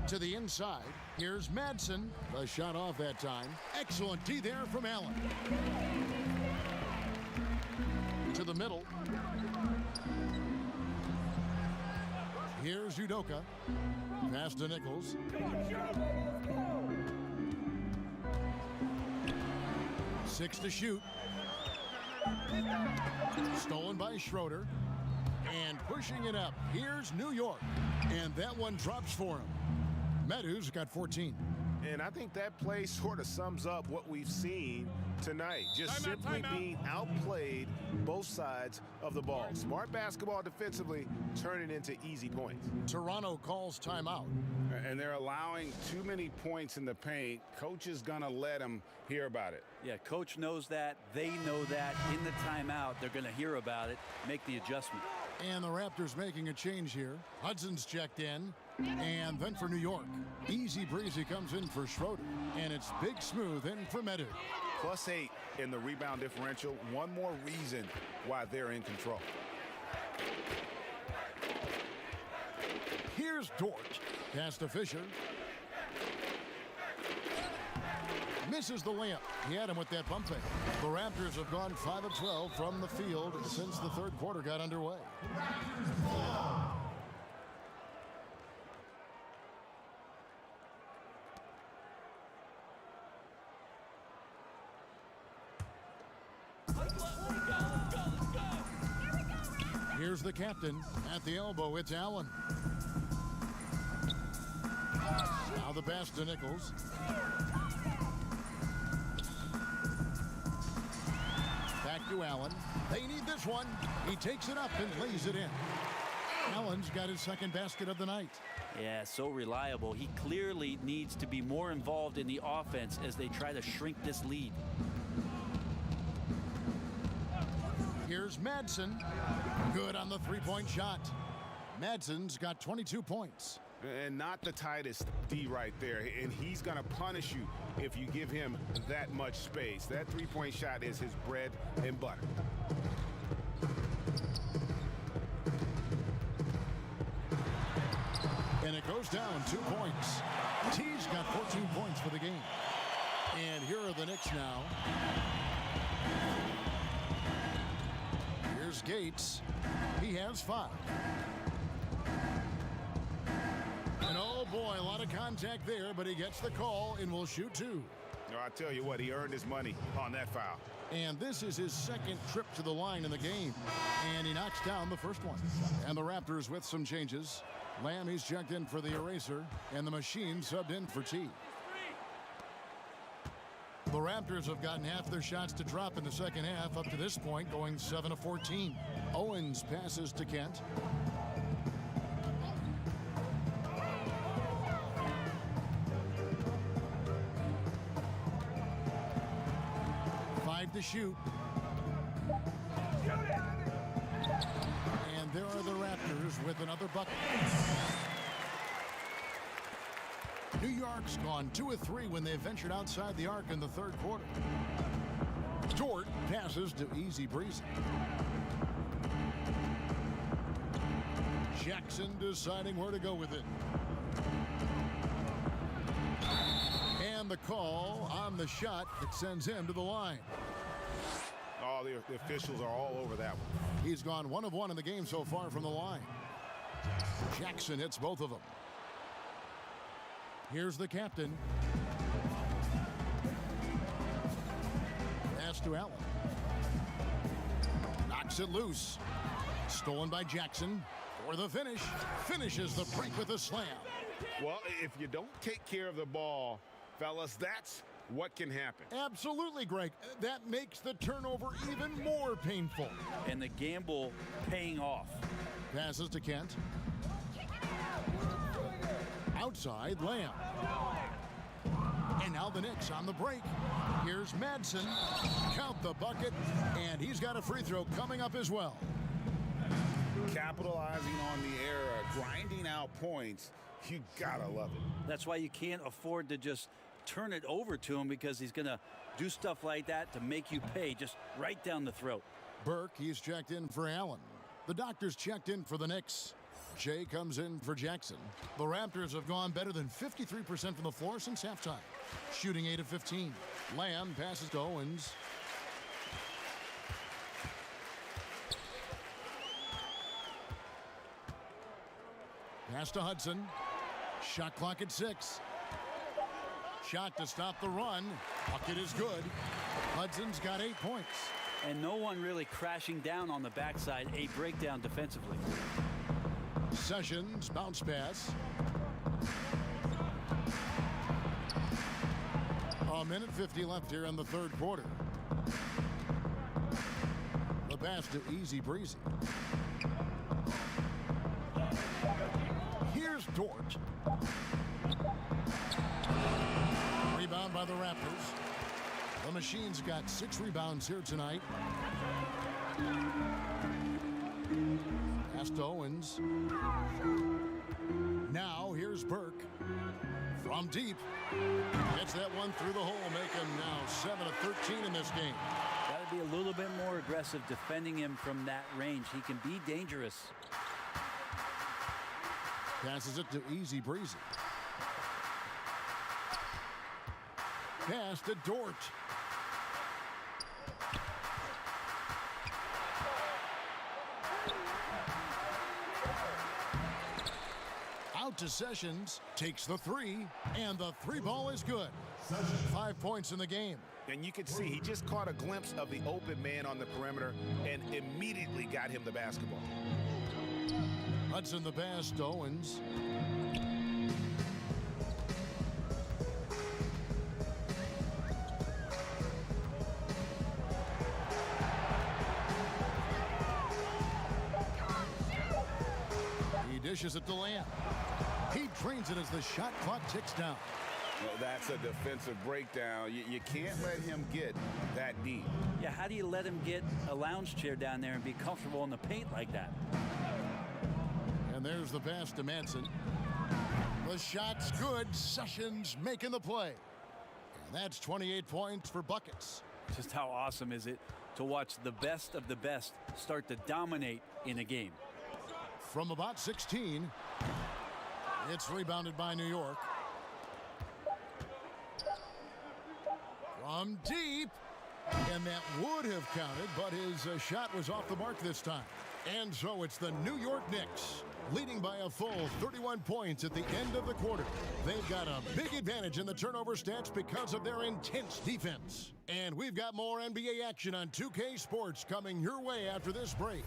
To the inside. Here's Madsen. The shot off that time. Excellent D there from Allen. To the middle. Here's Udoka. Pass to Nichols. Six to shoot. Stolen by Schroeder. And pushing it up. Here's New York. And that one drops for him. Meadows got 14. And I think that play sort of sums up what we've seen tonight. Just simply being outplayed both sides of the ball. Smart basketball defensively, turning into easy points. Toronto calls timeout. And they're allowing too many points in the paint. Coach is going to let them hear about it. Yeah, coach knows that. They know that. In the timeout, they're going to hear about it, make the adjustment. And the Raptors making a change here. Hudson's checked in. And then for New York, easy breezy comes in for Schroeder. And it's big smooth in for Meadows. +8 in the rebound differential. One more reason why they're in control. Here's Dort. Pass to Fisher. Misses the layup. He had him with that pump fake. The Raptors have gone 5 of 12 from the field since the third quarter got underway. Here's the captain. At the elbow, it's Allen. Now the pass to Nichols. Back to Allen. They need this one. He takes it up and lays it in. Allen's got his second basket of the night. Yeah, so reliable. He clearly needs to be more involved in the offense as they try to shrink this lead. Here's Madsen. Good on the three-point shot. Madsen's got 22 points. And not the tightest D right there. And he's going to punish you if you give him that much space. That three-point shot is his bread and butter. And it goes down 2 points. T's got 14 points for the game. And here are the Knicks now. Here's Gates. He has 5. And oh boy, a lot of contact there, but he gets the call and will shoot 2. No, I tell you what, he earned his money on that foul. And this is his second trip to the line in the game. And he knocks down the first one. And the Raptors with some changes. Lamb, he's checked in for the eraser. And the machine subbed in for T. The Raptors have gotten half their shots to drop in the second half up to this point, going 7 of 14. Owens passes to Kent. To shoot. And there are the Raptors with another bucket. New York's gone 2 of 3 when they ventured outside the arc in the third quarter. Dort passes to Easy Breezy. Jackson deciding where to go with it. And the call on the shot that sends him to the line. Oh, the officials are all over that one. He's gone 1 of 1 in the game so far from the line. Jackson hits both of them. Here's the captain. Pass to Allen. Knocks it loose. Stolen by Jackson for the finish. Finishes the break with a slam. Well, if you don't take care of the ball, fellas, that's what can happen. Absolutely, Greg. That makes the turnover even more painful. And the gamble paying off. Passes to Kent. Outside, Lamb. And now the Knicks on the break. Here's Madsen. Count the bucket. And he's got a free throw coming up as well. Capitalizing on the error, grinding out points. You gotta love it. That's why you can't afford to just turn it over to him, because he's going to do stuff like that to make you pay just right down the throat. Burke, he's checked in for Allen. The doctor's checked in for the Knicks. Jay comes in for Jackson. The Raptors have gone better than 53% from the floor since halftime, shooting 8 of 15. Lamb passes to Owens. Pass to Hudson. Shot clock at 6. Shot to stop the run. Bucket is good. Hudson's got 8 points. And no one really crashing down on the backside. A breakdown defensively. Sessions, bounce pass. A minute 50 left here in the third quarter. The pass to Easy Breezy. Here's Dort. Rebound by the Raptors. The Machine's got 6 rebounds here tonight. Pass to Owens. Now here's Burke. From deep. Gets that one through the hole, make him now 7 of 13 in this game. Got to be a little bit more aggressive defending him from that range. He can be dangerous. Passes it to Easy Breezy. Pass to Dort. Out to Sessions, takes the 3, and the 3 ball is good. 5 points in the game. And you could see he just caught a glimpse of the open man on the perimeter and immediately got him the basketball. Hudson the pass to Owens. He dishes it to Lamb. He drains it as the shot clock ticks down. Well, that's a defensive breakdown. You can't let him get that deep. Yeah, how do you let him get a lounge chair down there and be comfortable in the paint like that? And there's the pass to Manson. The shot's good. Sessions making the play. And that's 28 points for buckets. Just how awesome is it to watch the best of the best start to dominate in a game? From about 16, it's rebounded by New York. From deep, and that would have counted, but his shot was off the mark this time. And so it's the New York Knicks leading by a full 31 points at the end of the quarter. They've got a big advantage in the turnover stats because of their intense defense. And we've got more NBA action on 2K Sports coming your way after this break.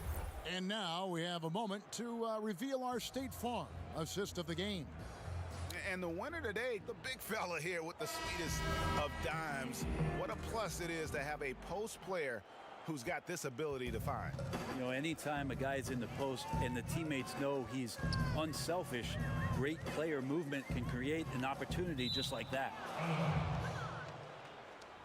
And now we have a moment to reveal our State Farm assist of the game. And the winner today, the big fella here with the sweetest of dimes. What a plus it is to have a post player who's got this ability to find. You know, anytime a guy's in the post and the teammates know he's unselfish, great player movement can create an opportunity just like that.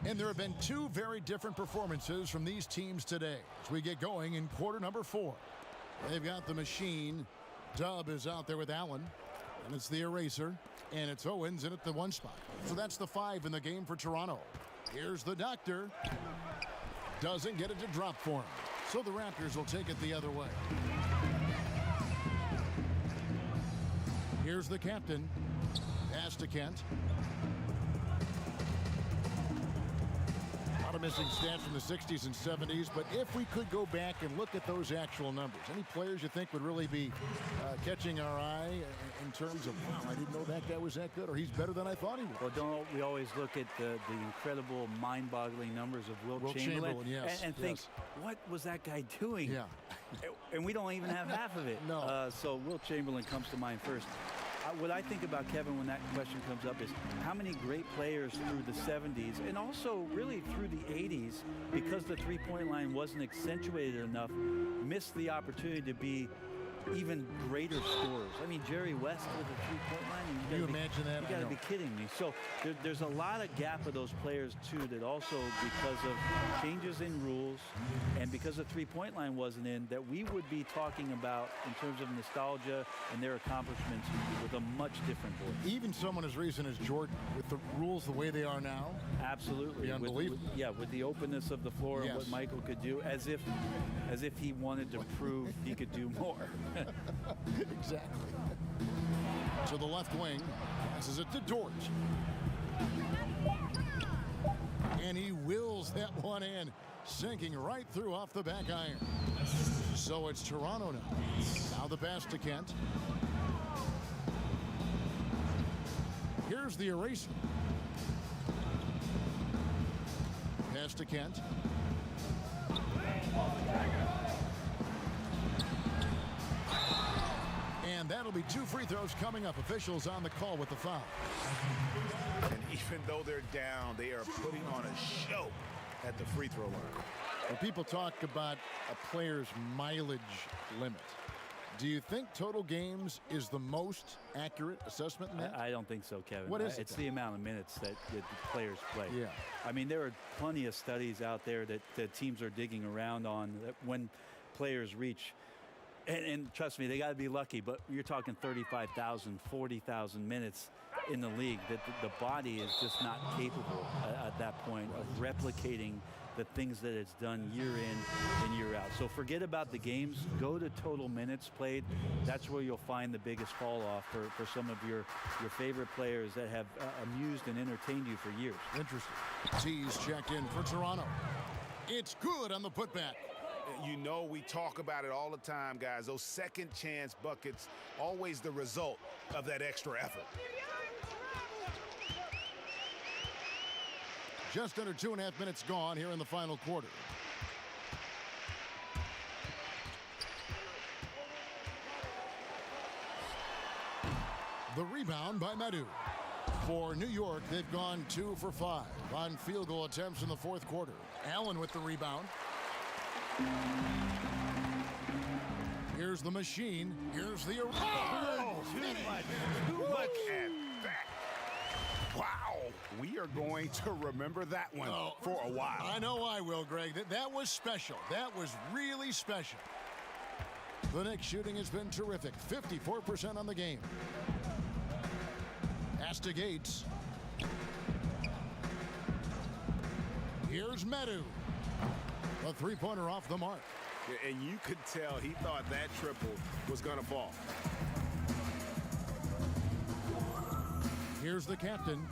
And there have been 2 very different performances from these teams today as we get going in quarter number 4. They've got the Machine. Dub is out there with Allen. And it's the eraser. And it's Owens in at the 1 spot. So that's the 5 in the game for Toronto. Here's the Doctor. Doesn't get it to drop for him. So the Raptors will take it the other way. Here's the captain. Pass to Kent. A lot of missing stats from the 60s and 70s, but if we could go back and look at those actual numbers, any players you think would really be catching our eye in terms of, wow, I didn't know that guy was that good, or he's better than I thought he was? Well, don't we always look at the incredible, mind-boggling numbers of Wilt Chamberlain yes, and think, what was that guy doing? Yeah. And we don't even have half of it. No. So Wilt Chamberlain comes to mind first. What I think about Kevin when that question comes up is how many great players through the 70s and also really through the 80s, because the three-point line wasn't accentuated enough, missed the opportunity to be even greater scorers. I mean, Jerry West with a three-point line. Can you imagine that? You got to be kidding me. So there's a lot of gap of those players, too, that also, because of changes in rules and because the three-point line wasn't in, that we would be talking about in terms of nostalgia and their accomplishments with a much different voice. Even someone as recent as Jordan, with the rules the way they are now. Absolutely. Unbelievable. With the openness of the floor and what Michael could do, as if he wanted to prove he could do more. Exactly. To the left wing. Passes it to Dort. And he wills that one in. Sinking right through off the back iron. So it's Toronto now. Now the pass to Kent. Here's the eraser. Pass to Kent. And that'll be 2 free throws coming up. Officials on the call with the foul. And even though they're down, they are putting on a show at the free throw line. When people talk about a player's mileage limit, do you think total games is the most accurate assessment in that? I don't think so, Kevin. What is it It's then? the amount of minutes that the players play. Yeah. I mean, there are plenty of studies out there that teams are digging around on that when players reach. And trust me, they got to be lucky, but you're talking 35,000, 40,000 minutes in the league that the body is just not capable at that point of replicating the things that it's done year in and year out. So forget about the games. Go to total minutes played. That's where you'll find the biggest fall off for some of your favorite players that have amused and entertained you for years. Interesting. T's checked in for Toronto. It's good on the putback. You know, we talk about it all the time, guys. Those second chance buckets, always the result of that extra effort. Just under 2.5 minutes gone here in the final quarter. The rebound by Madu. For New York, they've gone 2 for 5 on field goal attempts in the fourth quarter. Allen with the rebound. Here's the machine. Here's the... Oh, too much. Look at that. Wow. We are going to remember that one for a while. I know I will, Greg. That was special. That was really special. The Knicks shooting has been terrific. 54% on the game. Pass to Gates. Here's Medu. A three-pointer off the mark. And you could tell he thought that triple was going to fall. Here's the captain.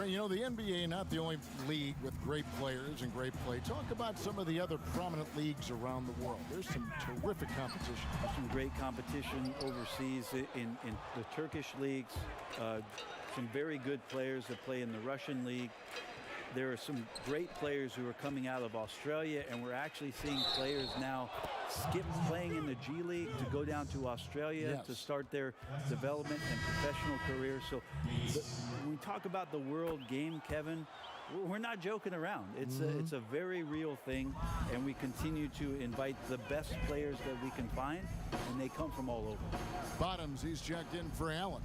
You know, the NBA not the only league with great players and great play. Talk about some of the other prominent leagues around the world. There's some terrific competition. There's some great competition overseas in the Turkish leagues. Some very good players that play in the Russian league. There are some great players who are coming out of Australia, and we're actually seeing players now skip playing in the G League to go down to Australia to start their development and professional career. So when we talk about the world game, Kevin, we're not joking around. It's a very real thing, and we continue to invite the best players that we can find, and they come from all over. Bottoms, he's checked in for Allen.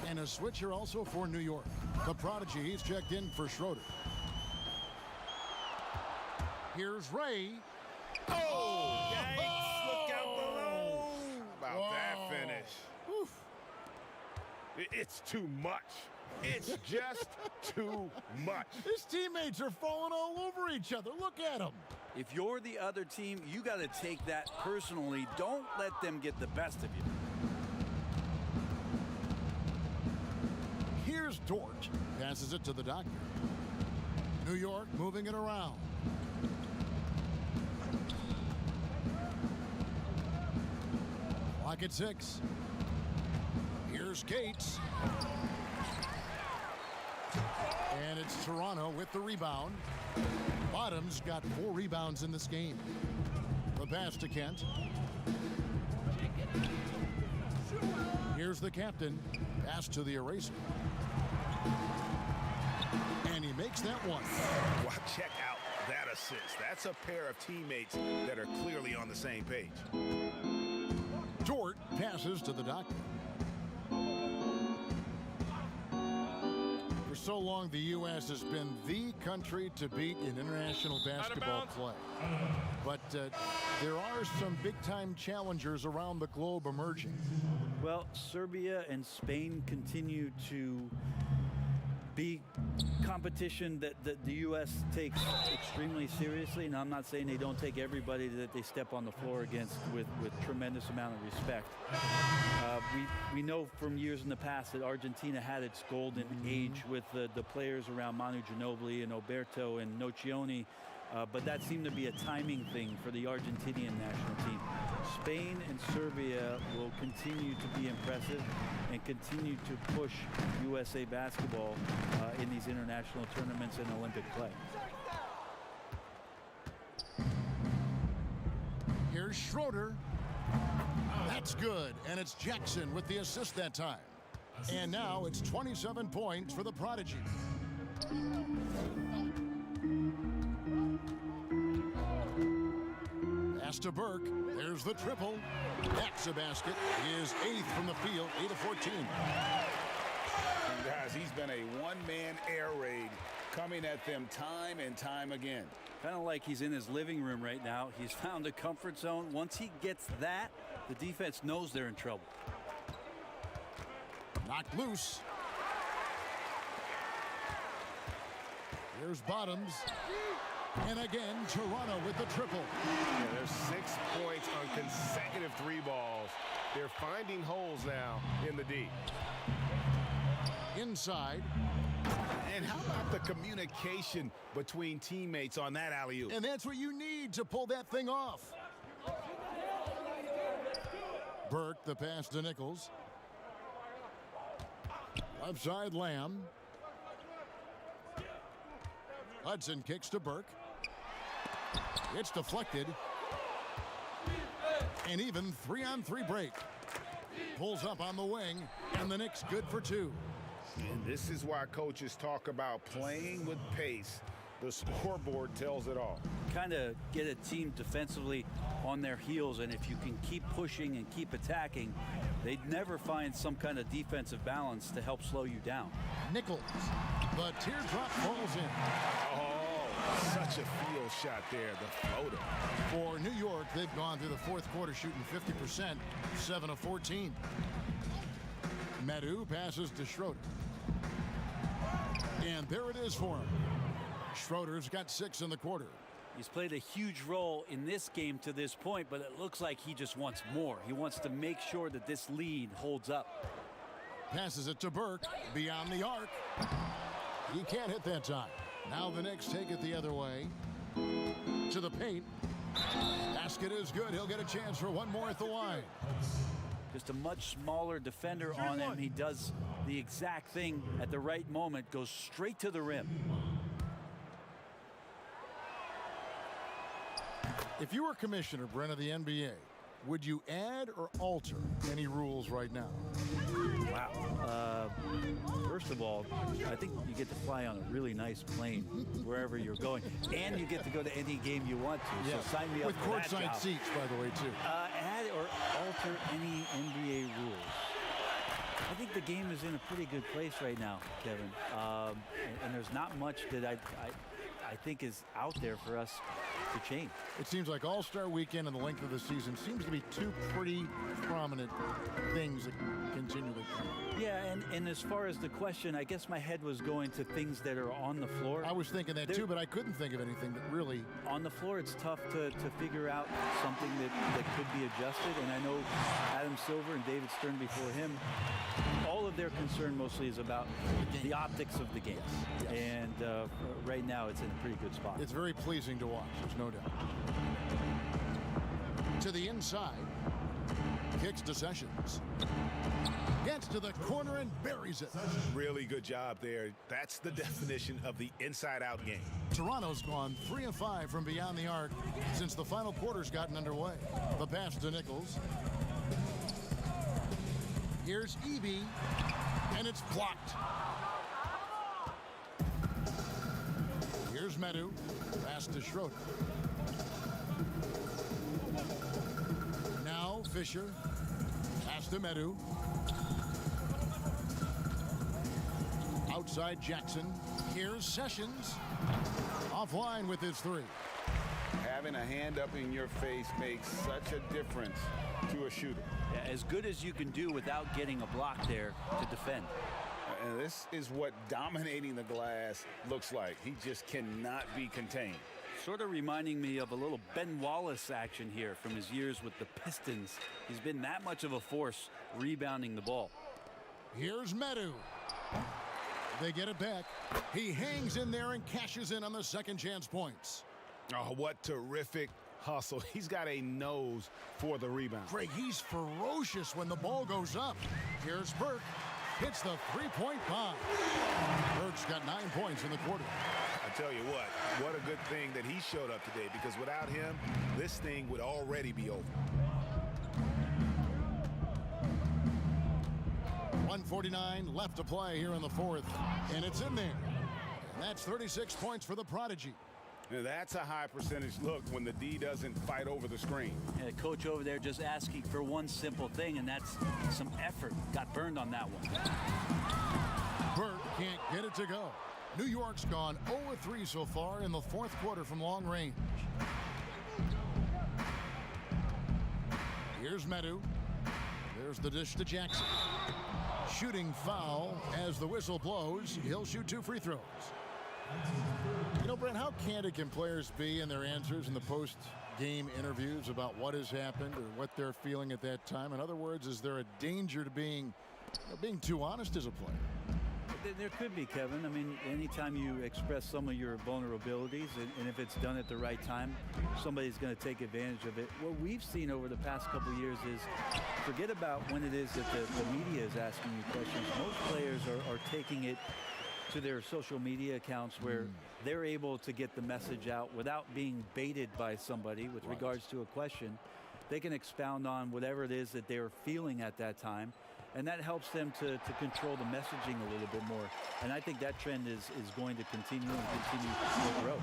And a switcher also for New York. The prodigy, he's checked in for Schroeder. Here's Ray. Oh, yikes. Look out below. How about that finish? Oof. It's too much. It's just too much. His teammates are falling all over each other. Look at them. If you're the other team, you got to take that personally. Don't let them get the best of you. Here's Dort. Passes it to the doctor. New York moving it around. Clock at 6. Here's Gates. And it's Toronto with the rebound. Bottoms got 4 rebounds in this game. The pass to Kent. Here's the captain. Pass to the eraser. And he makes that one. Wow, check out that assist. That's a pair of teammates that are clearly on the same page. Dort passes to the doctor. For so long, the U.S. has been the country to beat in international basketball play. But there are some big-time challengers around the globe emerging. Well, Serbia and Spain continue to be competition that the U.S. takes extremely seriously. And I'm not saying they don't take everybody that they step on the floor against with tremendous amount of respect. We know from years in the past that Argentina had its golden age with the players around Manu Ginobili and Oberto and Nocioni, but that seemed to be a timing thing for the Argentinian national team. Spain and Serbia will continue to be impressive and continue to push USA basketball in these international tournaments and Olympic play. Here's Schroeder. That's good, and it's Jackson with the assist that time. And now it's 27 points for the Prodigy. Pass to Burke. There's the triple. That's a basket. He is 8th from the field, 8 of 14. And guys, he's been a one-man air raid coming at them time and time again. Kind of like he's in his living room right now. He's found a comfort zone. Once he gets that, the defense knows they're in trouble. Knocked loose. Here's Bottoms. And again, Toronto with the triple. Yeah, there's 6 points on consecutive 3 balls. They're finding holes now in the D. Inside. And how about the communication between teammates on that alley-oop? And that's what you need to pull that thing off. Burke, the pass to Nichols. Left side, Lamb. Hudson kicks to Burke. It's deflected. And even 3-on-3 break. Pulls up on the wing, and the Knicks good for 2. And this is why coaches talk about playing with pace. The scoreboard tells it all. Kind of get a team defensively on their heels, and if you can keep pushing and keep attacking, they'd never find some kind of defensive balance to help slow you down. Nichols. The teardrop falls in. Oh, such a field shot there, the floater. For New York, they've gone through the fourth quarter shooting 50%, 7 of 14. Medu passes to Schroeder. And there it is for him. Schroeder's got 6 in the quarter. He's played a huge role in this game to this point, but it looks like he just wants more. He wants to make sure that this lead holds up. Passes it to Burke, beyond the arc. He can't hit that time. Now the Knicks take it the other way. To the paint. Basket is good. He'll get a chance for one more at the line. Just a much smaller defender on him. He does the exact thing at the right moment, goes straight to the rim. If you were commissioner, Brent, of the NBA, would you add or alter any rules right now? Wow. First of all, I think you get to fly on a really nice plane wherever you're going, and you get to go to any game you want to. Yeah. So sign me up with for that courtside job. seats, by the way, too. Add or alter any NBA rules. I think the game is in a pretty good place right now, Kevin. And there's not much that I think is out there for us to change. It seems like All-Star Weekend and the length of the season seems to be 2 pretty prominent things that continually come up. Yeah, and as far as the question, I guess my head was going to things that are on the floor. I was thinking that too, but I couldn't think of anything that really... On the floor, it's tough to figure out something that could be adjusted, and I know Adam Silver and David Stern before him, all of their concern mostly is about the optics of the game. Yes. And right now, it's in a pretty good spot. It's very pleasing to watch, there's no doubt. To the inside. Kicks to Sessions. Gets to the corner and buries it. Really good job there. That's the definition of the inside-out game. Toronto's gone 3 of 5 from beyond the arc since the final quarter's gotten underway. The pass to Nichols. Here's Eby, and it's blocked. Here's Medu. Pass to Schroeder. Now Fisher. Pass to Medu. Outside Jackson. Here's Sessions. Offline with his 3. Having a hand up in your face makes such a difference to a shooter. Yeah, as good as you can do without getting a block there to defend. And this is what dominating the glass looks like. He just cannot be contained. Sort of reminding me of a little Ben Wallace action here from his years with the Pistons. He's been that much of a force rebounding the ball. Here's Medu. They get it back. He hangs in there and cashes in on the second chance points. Oh, what terrific hustle. He's got a nose for the rebound. Greg, he's ferocious when the ball goes up. Here's Burke. Hits the three-point bomb. Burke's got 9 points in the quarter. I tell you what a good thing that he showed up today, because without him, this thing would already be over. 1:49 left to play here in the fourth, and it's in there. And that's 36 points for the Prodigy. Now, that's a high percentage look when the D doesn't fight over the screen. And a coach over there just asking for one simple thing, and that's some effort. Got burned on that one. Burke can't get it to go. New York's gone 0-3 so far in the fourth quarter from long range. Here's Medu. There's the dish to Jackson. Shooting foul as the whistle blows. He'll shoot 2 free throws. You know, Brent, how candid can players be in their answers in the post-game interviews about what has happened or what they're feeling at that time? In other words, is there a danger to being too honest as a player? There could be, Kevin. I mean, anytime you express some of your vulnerabilities, and if it's done at the right time, somebody's going to take advantage of it. What we've seen over the past couple of years is, forget about when it is that the media is asking you questions. Most players are taking it to their social media accounts where they're able to get the message out without being baited by somebody with regards to a question. They can expound on whatever it is that they're feeling at that time, and that helps them to control the messaging a little bit more. And I think that trend is going to continue to grow.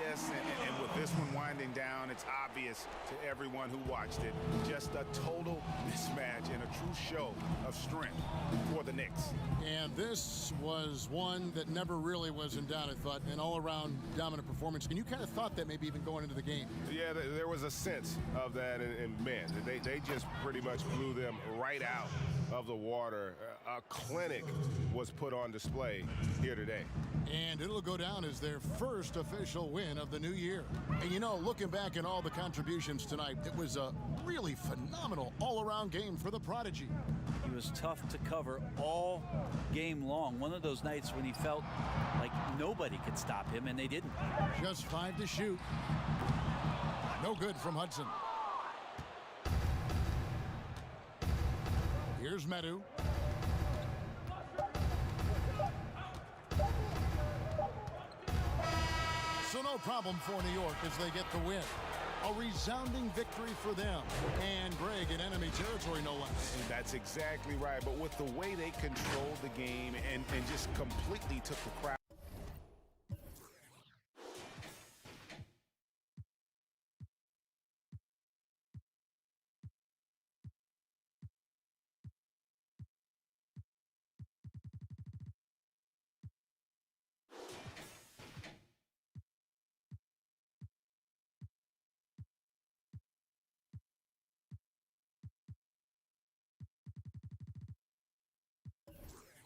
Yes, and with this one winding down, it's obvious to everyone who watched it, just a total mismatch and a true show of strength for the Knicks. And this was one that never really was in doubt, I thought, an all-around dominant performance. And you kind of thought that maybe even going into the game. Yeah, there was a sense of that, and man, they just pretty much blew them right out of the water. A clinic was put on display here today. And it'll go down as their first official win of the new year. And you know, looking back at all the contributions tonight, it was a really phenomenal all-around game for the Prodigy. He was tough to cover all game long. One of those nights when he felt like nobody could stop him, and they didn't. Just 5 to shoot. No good from Hudson. Here's Medu. So no problem for New York as they get the win. A resounding victory for them. And Greg in enemy territory, no less. That's exactly right. But with the way they controlled the game and just completely took the crowd